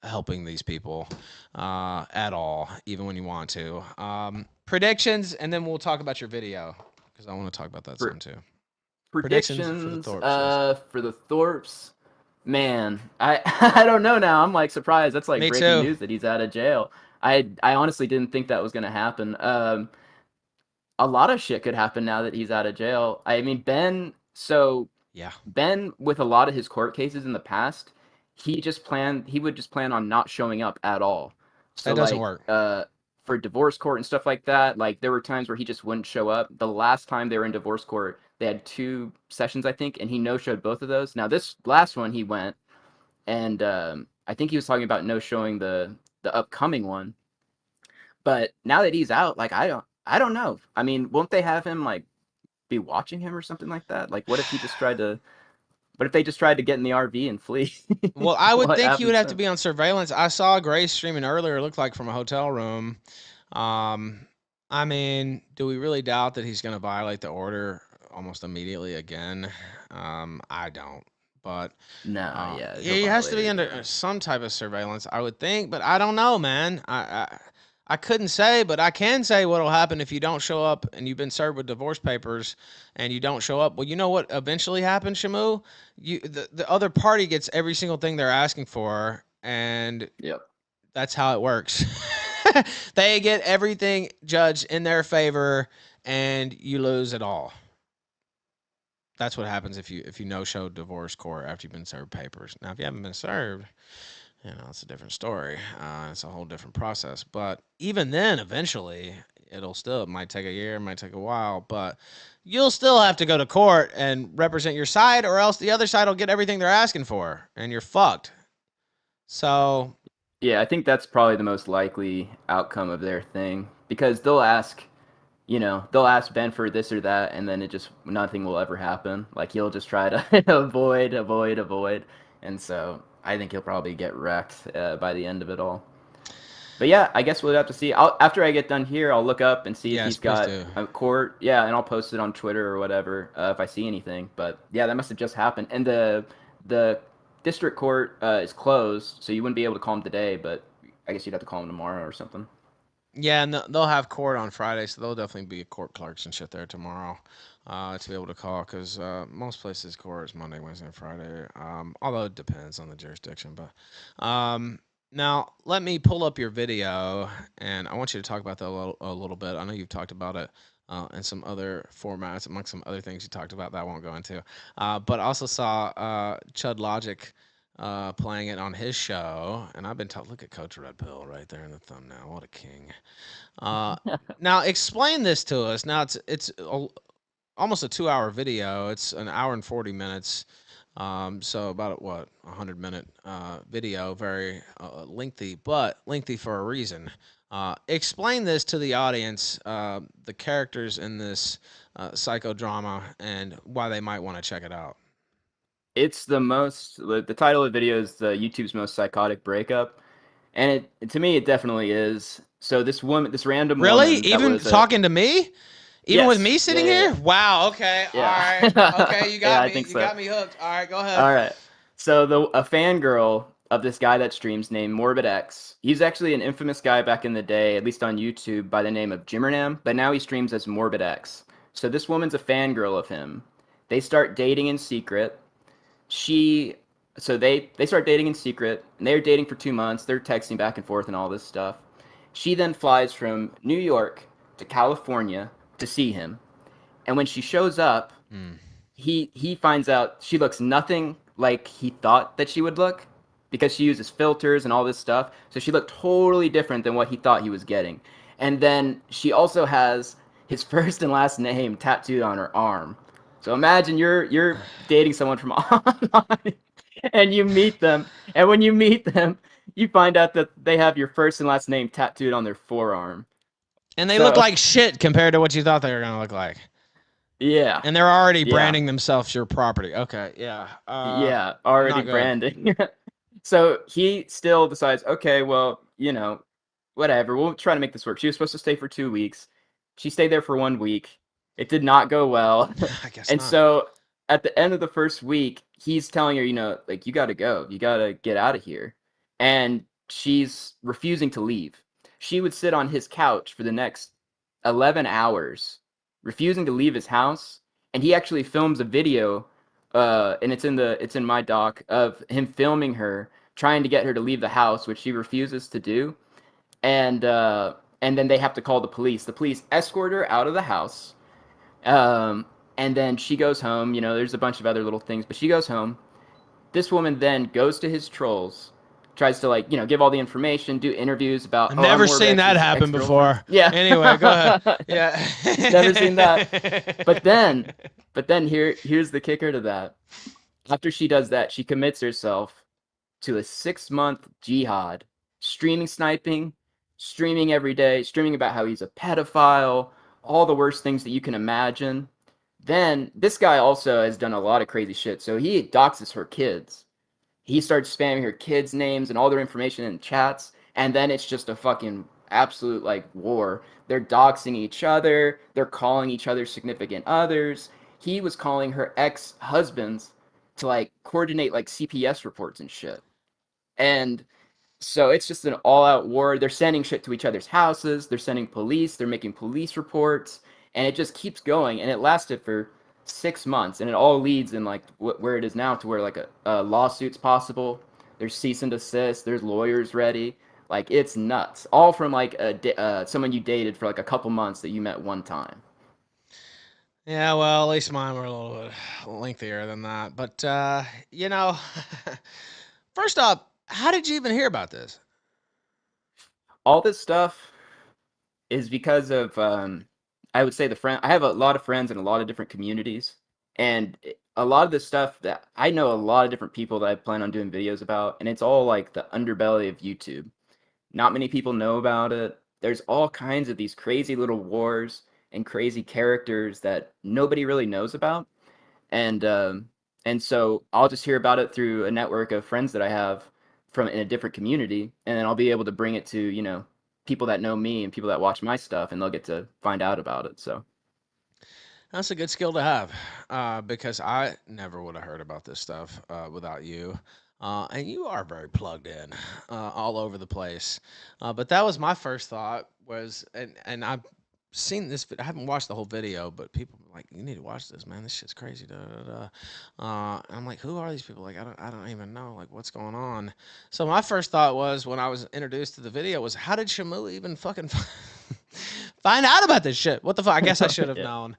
helping these people at all, even when you want to. Predictions, and then we'll talk about your video, because I want to talk about that some too. Predictions for the Thorps. For the Thorps, man, I I don't know now. I'm like surprised. That's like Me breaking too. news that he's out of jail. I honestly didn't think that was gonna happen. A lot of shit could happen now that he's out of jail. I mean, Ben. So Yeah. Ben, with a lot of his court cases in the past, he would just plan on not showing up at all. So That doesn't work. For divorce court and stuff like that, like there were times where he just wouldn't show up. The last time they were in divorce court, they had 2 sessions, I think, and he no-showed both of those. Now this last one he went, and I think he was talking about no-showing the upcoming one. But now that he's out, like I don't know. I mean, won't they have him like be watching him or something like that? Like, what if they just tried to get in the RV and flee? Well, I would What think he would have happens to then? be on surveillance. I saw Grace streaming earlier. It looked like from a hotel room. I mean, do we really doubt that he's going to violate the order almost immediately again? I don't. But No, yeah, he'll he has to be violate it under again. some type of surveillance, I would think. But I don't know, man. I couldn't say, but I can say what'll happen if you don't show up and you've been served with divorce papers and you don't show up. Well, you know what eventually happens, Shamoo? The other party gets every single thing they're asking for, and Yep. that's how it works. They get everything judged in their favor, and you lose it all. That's what happens if you no-show divorce court after you've been served papers. Now, if you haven't been served, it's a different story. It's a whole different process. But even then, eventually, it might take a year, it might take a while, but you'll still have to go to court and represent your side, or else the other side will get everything they're asking for, and you're fucked. So, Yeah, I think that's probably the most likely outcome of their thing, because they'll ask Ben for this or that, and then nothing will ever happen. Like he'll just try to avoid, and so I think he'll probably get wrecked by the end of it all. But yeah, I guess we'll have to see. After I get done here, I'll look up and see if he's got a court. Yeah, and I'll post it on Twitter or whatever if I see anything. But yeah, that must have just happened. And the district court is closed, so you wouldn't be able to call him today. But I guess you'd have to call him tomorrow or something. Yeah, and they'll have court on Friday, so there'll definitely be court clerks and shit there tomorrow to be able to call, because most places court is Monday, Wednesday, and Friday, although it depends on the jurisdiction. But now let me pull up your video, and I want you to talk about that a little bit. I know you've talked about it in some other formats, among some other things you talked about that I won't go into. But I also saw Chud Logic playing it on his show, and I've been told, look at Coach Red Pill right there in the thumbnail. What a king. Now explain this to us. Now it's almost a 2-hour video. It's an hour and 40 minutes. So about what 100-minute video, very lengthy, but lengthy for a reason. Explain this to the audience, the characters in this psychodrama, and why they might want to check it out. It's the title of the video is the YouTube's most psychotic breakup, and to me it definitely is. So this random Really, woman that even was talking to me, even with Yes. me sitting Yeah, here. Wow. Okay. yeah. All right. Okay. You got Yeah, I me. think You so. got me hooked. All right. Go ahead. All right. So a fangirl of this guy that streams named Morbid X. He's actually an infamous guy back in the day, at least on YouTube, by the name of Jimmernam, but now he streams as Morbid X. So this woman's a fangirl of him. They start dating in secret. They start dating in secret, and they're dating for 2 months. They're texting back and forth and all this stuff. She then flies from New York to California to see him. And when she shows up, he finds out she looks nothing like he thought that she would look, because she uses filters and all this stuff. So she looked totally different than what he thought he was getting. And then she also has his first and last name tattooed on her arm. So imagine you're dating someone from online and you meet them, and when you meet them, you find out that they have your first and last name tattooed on their forearm. And they So- look like shit compared to what you thought they were gonna look like. Yeah. And they're already Yeah. branding themselves your property. Okay. Yeah. Yeah, already not good. branding. So he still decides, okay, well, whatever, we'll try to make this work. She was supposed to stay for 2 weeks. She stayed there for 1 week. It did not go well. I guess And not. so at the end of the first week, he's telling her, like, you got to go. You got to get out of here. And she's refusing to leave. She would sit on his couch for the next 11 hours, refusing to leave his house. And he actually films a video, and it's in my doc, of him filming her trying to get her to leave the house, which she refuses to do. And then they have to call the police. The police escort her out of the house. And then she goes home. There's a bunch of other little things, but she goes home. This woman then goes to his trolls, tries to give all the information, do interviews about. I've never I'm seen that Morbex's happen ex-girlfriend. before. Yeah. Anyway, go ahead. Yeah. Never seen that. But then here's the kicker to that. After she does that, she commits herself to a 6-month jihad, streaming sniping, streaming every day, streaming about how he's a pedophile, all the worst things that you can imagine. Then this guy also has done a lot of crazy shit. So he doxes her kids. He starts spamming her kids' names and all their information in chats, and then it's just a fucking absolute war. They're doxing each other. They're calling each other significant others. He was calling her ex-husbands to coordinate CPS reports and shit. And so it's just an all-out war. They're sending shit to each other's houses. They're sending police. They're making police reports. And it just keeps going. And it lasted for 6 months. And it all leads in where it is now, to where a lawsuit's possible. There's cease and desist. There's lawyers ready. It's nuts. All from someone you dated for a couple months that you met one time. Yeah, well, at least mine were a little bit lengthier than that. But, first off, how did you even hear about this? All this stuff is because of, I would say I have a lot of friends in a lot of different communities. And a lot of this stuff that I know a lot of different people that I plan on doing videos about. And it's all the underbelly of YouTube. Not many people know about it. There's all kinds of these crazy little wars and crazy characters that nobody really knows about. And so I'll just hear about it through a network of friends that I have in a different community, and then I'll be able to bring it to, people that know me and people that watch my stuff, and they'll get to find out about it. So That's a good skill to have, because I never would have heard about this stuff without you. And you are very plugged in, all over the place. But that was my first thought and I've seen this. I haven't watched the whole video, but people were like, you need to watch this, man. This shit's crazy. Da, da, da. And I'm like, who are these people? I don't even know what's going on. So my first thought was, when I was introduced to the video, was, how did Shamoo even fucking Find out about this shit. What the fuck? I guess I should have Yeah. known.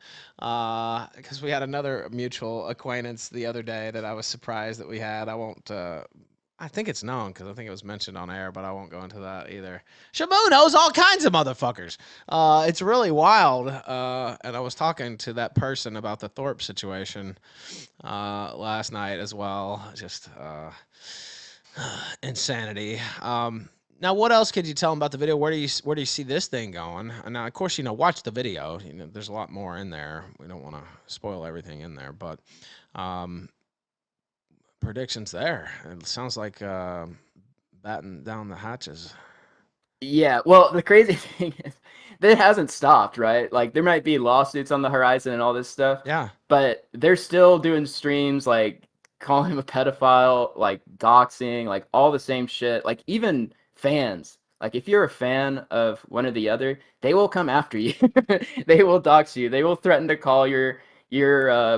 Because we had another mutual acquaintance the other day that I was surprised that we had. I won't. I think it's known because I think it was mentioned on air, but I won't go into that either. Shamoo knows all kinds of motherfuckers. It's really wild. And I was talking to that person about the Thorps situation last night as well. Just insanity. Now, what else could you tell them about the video? Where do you see this thing going? Now, of course, watch the video. There's a lot more in there. We don't want to spoil everything in there, but predictions there. It sounds like batten down the hatches. Yeah, well, the crazy thing is that it hasn't stopped, right? Like there might be lawsuits on the horizon and all this stuff, Yeah. but they're still doing streams like calling him a pedophile, like doxing, like all the same shit. Like even fans, like if you're a fan of one or the other, they will come after you. They will dox you. They will threaten to call your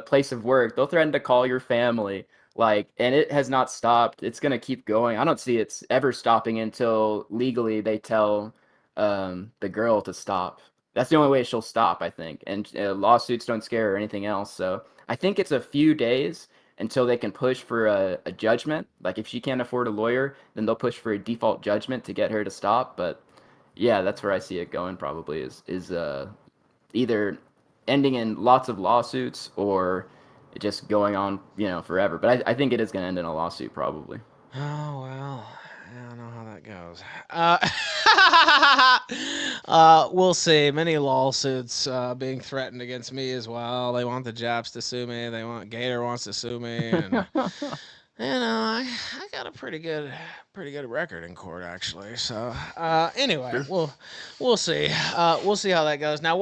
place of work. They'll threaten to call your family. Like, and it has not stopped. It's gonna keep going. I don't see it's ever stopping until legally they tell the girl to stop. That's the only way she'll stop, I think. And lawsuits don't scare her or anything else. So I think it's a few days until they can push for a judgment. Like if she can't afford a lawyer, then they'll push for a default judgment to get her to stop. But yeah, that's where I see it going. Probably is either ending in lots of lawsuits or just going on, forever. But I think it is going to end in a lawsuit, probably. Oh, well, I don't know how that goes. We'll see. Many lawsuits being threatened against me as well. They want the Japs to sue me. Gator wants to sue me. And, I got a pretty good record in court, actually. So, anyway, Sure. we'll see. We'll see how that goes. Now,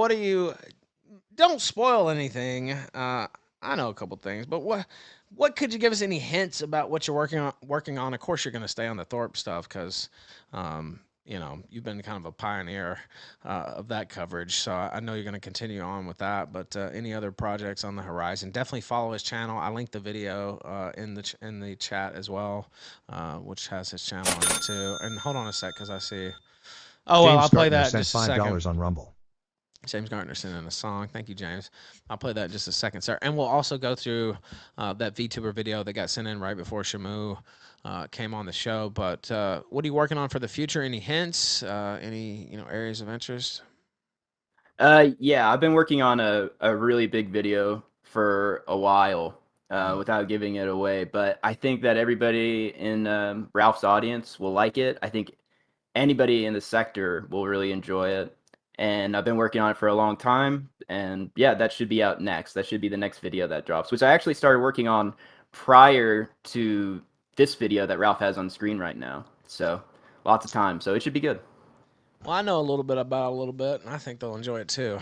don't spoil anything. I know a couple things, but what could you give us any hints about what you're working on? Of course, you're going to stay on the Thorpe stuff because, you've been kind of a pioneer of that coverage. So I know you're going to continue on with that. But any other projects on the horizon? Definitely follow his channel. I linked the video in the chat as well, which has his channel on it too. And hold on a sec because I see. Oh well, James I'll play Gardner that in sent just a second. $5 on Rumble. James Gardner sent in a song. Thank you, James. I'll play that in just a second, sir. And we'll also go through that VTuber video that got sent in right before Shamoo came on the show. But what are you working on for the future? Any hints? Any areas of interest? Yeah, I've been working on a really big video for a while without giving it away. But I think that everybody in Ralph's audience will like it. I think anybody in the sector will really enjoy it. And I've been working on it for a long time. And yeah, that should be out next. That should be the next video that drops, which I actually started working on prior to this video that Ralph has on screen right now. So lots of time. So it should be good. Well, I know a little bit about it a little bit, and I think they'll enjoy it too.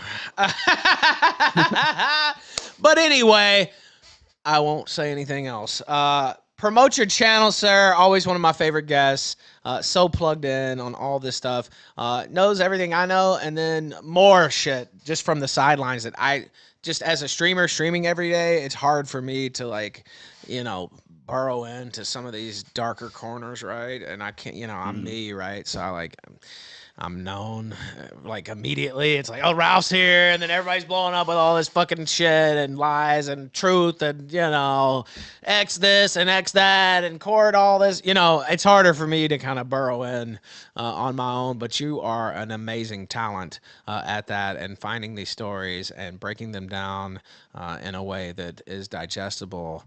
But anyway, I won't say anything else. Promote your channel, sir. Always one of my favorite guests. So plugged in on all this stuff. Knows everything I know, and then more shit just from the sidelines that I just as a streamer streaming every day. It's hard for me to burrow into some of these darker corners, right? And I can't. I'm me, right? So I'm known like immediately. It's like, oh, Ralph's here, and then everybody's blowing up with all this fucking shit and lies and truth and X this and X that and court all this. It's harder for me to kind of burrow in on my own. But you are an amazing talent at that and finding these stories and breaking them down in a way that is digestible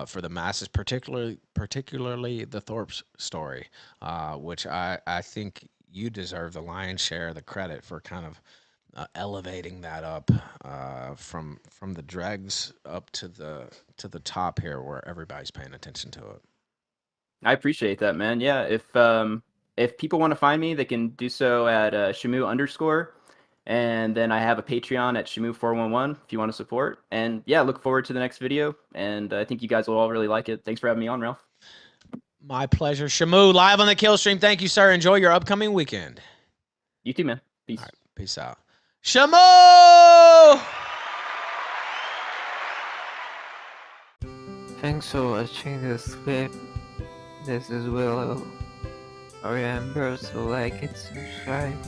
for the masses, particularly the Thorps story, which I think you deserve the lion's share of the credit for kind of elevating that up from the dregs up to the top here, where everybody's paying attention to it. I appreciate that, man. Yeah, if people want to find me, they can do so at Shamoo_, and then I have a Patreon at Shamoo411 if you want to support. And yeah, look forward to the next video, and I think you guys will all really like it. Thanks for having me on, Ralph. My pleasure. Shamoo, live on the Killstream. Thank you, sir. Enjoy your upcoming weekend. You too, man. Peace. All right, peace out. Shamoo! Thanks for watching this clip. This is Willow. Remember to like and subscribe.